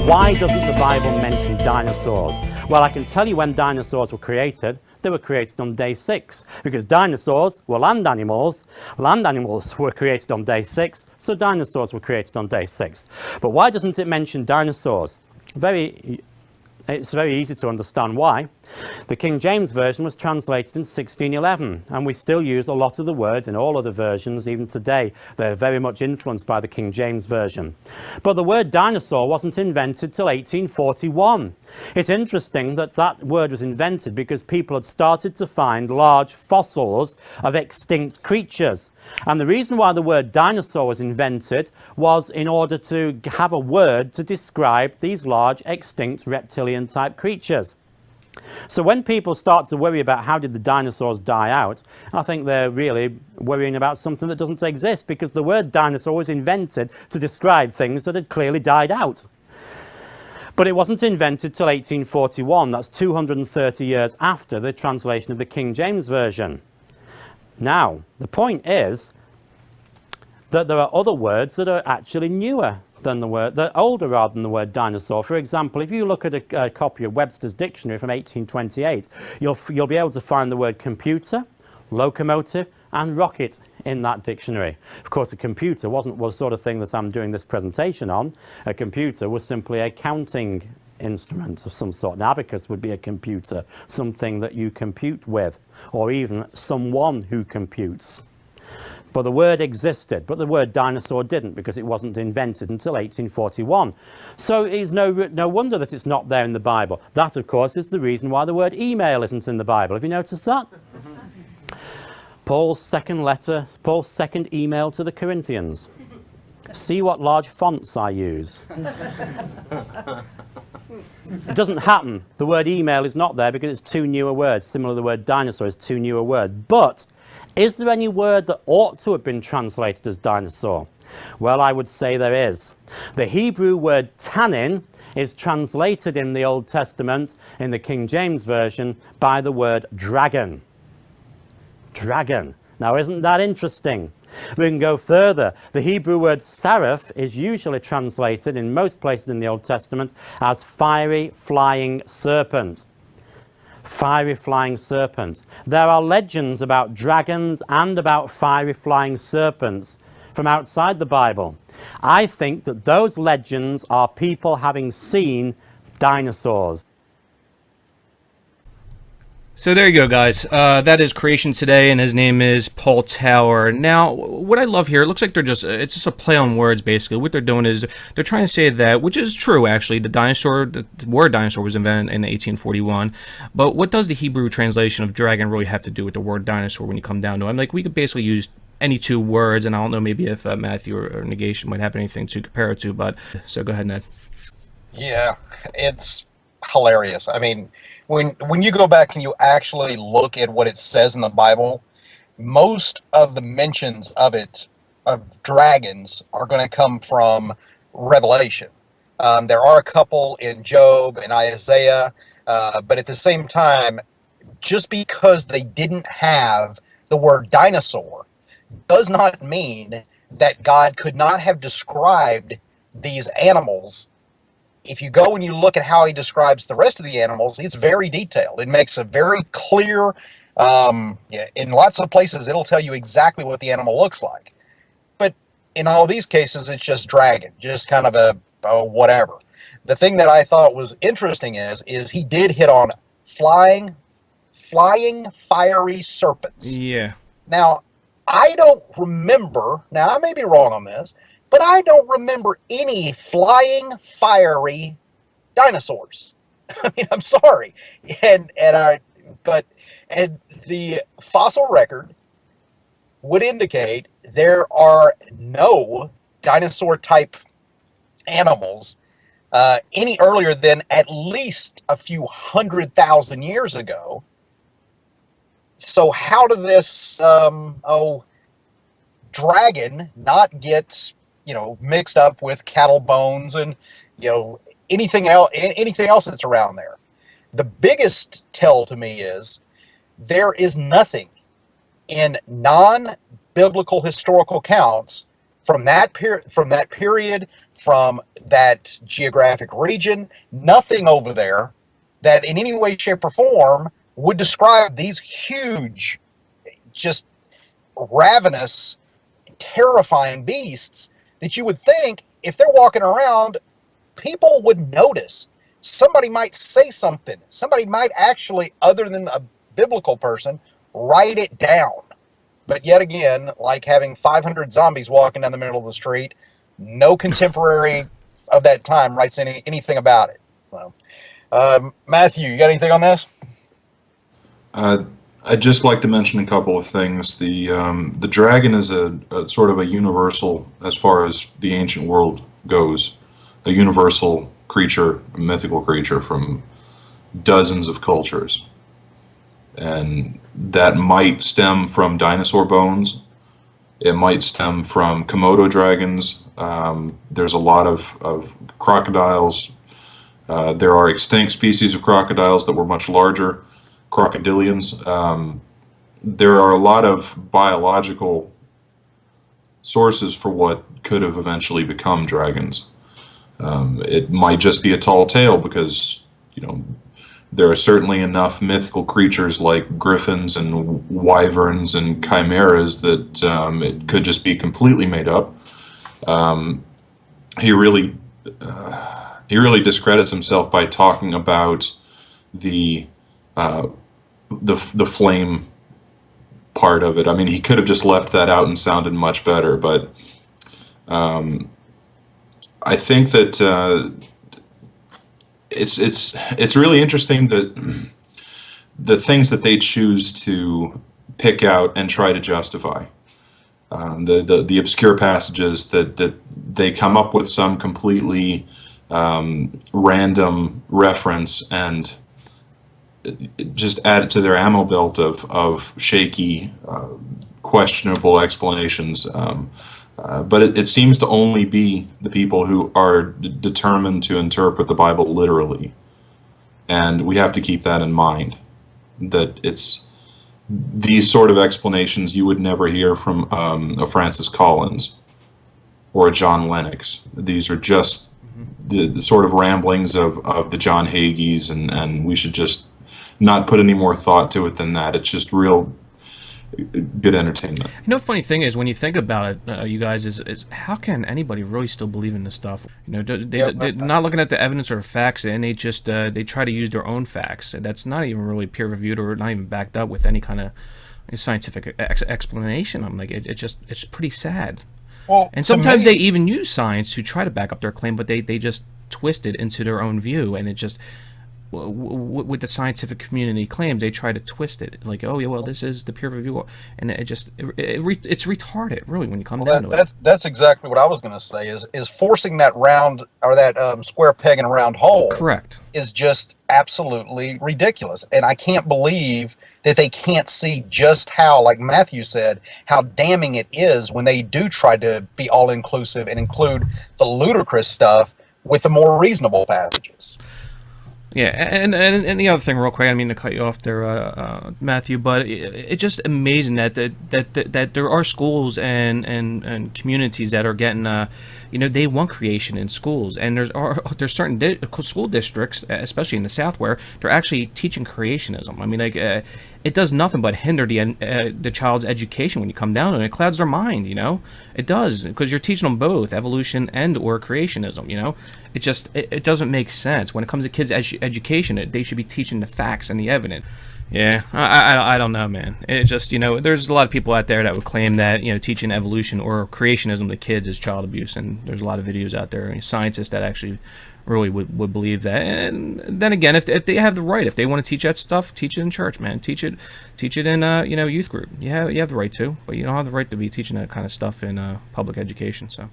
Why doesn't the Bible mention dinosaurs? Well, I can tell you when dinosaurs were created. They were created on day 6, because dinosaurs were land animals. Land animals were created on day 6, so dinosaurs were created on day 6. But why doesn't it mention dinosaurs? It's very easy to understand why. The King James Version was translated in 1611, and we still use a lot of the words in all other versions even today. They're very much influenced by the King James Version. But the word dinosaur wasn't invented till 1841. It's interesting that that word was invented because people had started to find large fossils of extinct creatures. And the reason why the word dinosaur was invented was in order to have a word to describe these large extinct reptilian type creatures. So when people start to worry about how did the dinosaurs die out, I think they're really worrying about something that doesn't exist, because the word dinosaur was invented to describe things that had clearly died out. But it wasn't invented till 1841. That's 230 years after the translation of the King James Version. Now, the point is that there are other words that are actually newer than the word, they're older rather than the word dinosaur. For example, if you look at a copy of Webster's Dictionary from 1828, you'll be able to find the word computer, locomotive, and rocket in that dictionary. Of course, a computer was the sort of thing that I'm doing this presentation on. A computer was simply a counting instrument of some sort. An abacus would be a computer, something that you compute with, or even someone who computes. But the word existed, but the word dinosaur didn't, because it wasn't invented until 1841. So it's no wonder that it's not there in the Bible. That, of course, is the reason why the word email isn't in the Bible. Have you noticed that? Paul's second email to the Corinthians. See what large fonts I use. It doesn't happen. The word email is not there because it's two newer words. Similar, the word dinosaur is two newer words. But is there any word that ought to have been translated as dinosaur? Well, I would say there is. The Hebrew word tannin is translated in the Old Testament, in the King James Version, by the word dragon. Dragon. Now, isn't that interesting? We can go further. The Hebrew word seraph is usually translated in most places in the Old Testament as fiery flying serpent. Fiery flying serpent. There are legends about dragons and about fiery flying serpents from outside the Bible. I think that those legends are people having seen dinosaurs. So there you go, guys. That is Creation Today, and his name is Paul Tower. Now, what I love here, it looks like it's just a play on words, basically. What they're doing is they're trying to say that, which is true, actually, the word dinosaur was invented in 1841. But what does the Hebrew translation of dragon really have to do with the word dinosaur when you come down to it? I'm like, we could basically use any two words, and I don't know maybe if Matthew or Negation might have anything to compare it to, but so go ahead, Ned. Yeah, it's hilarious. I mean, when you go back and you actually look at what it says in the Bible, most of the mentions of dragons are going to come from Revelation. There are a couple in Job and Isaiah, but at the same time, just because they didn't have the word dinosaur does not mean that God could not have described these animals. If you go and you look at how he describes the rest of the animals, it's very detailed. It makes a very clear, in lots of places, it'll tell you exactly what the animal looks like. But in all of these cases, it's just dragon, just kind of a whatever. The thing that I thought was interesting is he did hit on flying fiery serpents. Yeah. Now, I don't remember, now I may be wrong on this, but I don't remember any flying, fiery dinosaurs. I mean, I'm sorry. And the fossil record would indicate there are no dinosaur-type animals any earlier than at least a few 100,000 years ago. So how did this dragon not get mixed up with cattle bones and anything else that's around there? The biggest tell to me is there is nothing in non-biblical historical accounts from that period, from that geographic region, nothing over there that in any way, shape, or form would describe these huge, just ravenous, terrifying beasts that you would think if they're walking around, people would notice. Somebody might say something. Somebody might actually, other than a biblical person, write it down. But yet again, like having 500 zombies walking down the middle of the street, no contemporary of that time writes anything about it. So, Matthew, you got anything on this? I'd just like to mention a couple of things. The dragon is a sort of a universal, as far as the ancient world goes, a universal creature, a mythical creature from dozens of cultures. And that might stem from dinosaur bones. It might stem from Komodo dragons. There's a lot of crocodiles. There are extinct species of crocodiles that were much larger, crocodilians. There are a lot of biological sources for what could have eventually become dragons. It might just be a tall tale because, you know, there are certainly enough mythical creatures like griffins and wyverns and chimeras that it could just be completely made up. He really discredits himself by talking about the flame part of it. I mean, he could have just left that out and sounded much better, but I think that it's really interesting that the things that they choose to pick out and try to justify, the obscure passages that they come up with some completely random reference and just add it to their ammo belt of shaky, questionable explanations. But it seems to only be the people who are determined to interpret the Bible literally. And we have to keep that in mind, that it's these sort of explanations you would never hear from a Francis Collins or a John Lennox. These are just the sort of ramblings of the John Hagees, and we should just not put any more thought to it than that. It's just real good entertainment. You know, funny thing is, when you think about it, you guys, is how can anybody really still believe in this stuff? You know, they're not looking at the evidence or the facts, and they just they try to use their own facts. And that's not even really peer reviewed or not even backed up with any kind of scientific explanation. I'm like, it's pretty sad. Well, and sometimes they even use science to try to back up their claim, but they just twist it into their own view, and it just with the scientific community claims, they try to twist it like, oh yeah, well, this is the peer review, and it's retarded, really, when you come down to it. That's exactly what I was going to say. Is forcing that round or that square peg in a round hole. Correct. Is just absolutely ridiculous, and I can't believe that they can't see just how, like Matthew said, how damning it is when they do try to be all inclusive and include the ludicrous stuff with the more reasonable passages. Yeah, and the other thing, real quick, I mean to cut you off there, Matthew, but it's just amazing that there are schools and communities that are getting, they want creation in schools, and there's certain school districts, especially in the South, where they're actually teaching creationism. I mean, like, it does nothing but hinder the child's education when you come down to it. It clouds their mind, It does, because you're teaching them both evolution and or creationism, It doesn't make sense. When it comes to kids' education, they should be teaching the facts and the evidence. Yeah, I don't know, man. It just, there's a lot of people out there that would claim that, teaching evolution or creationism to kids is child abuse, and there's a lot of videos out there, scientists that actually really would believe that. And then again, if they have the right, if they want to teach that stuff, teach it in church, man. Teach it in youth group. You have the right to, but you don't have the right to be teaching that kind of stuff in public education. So.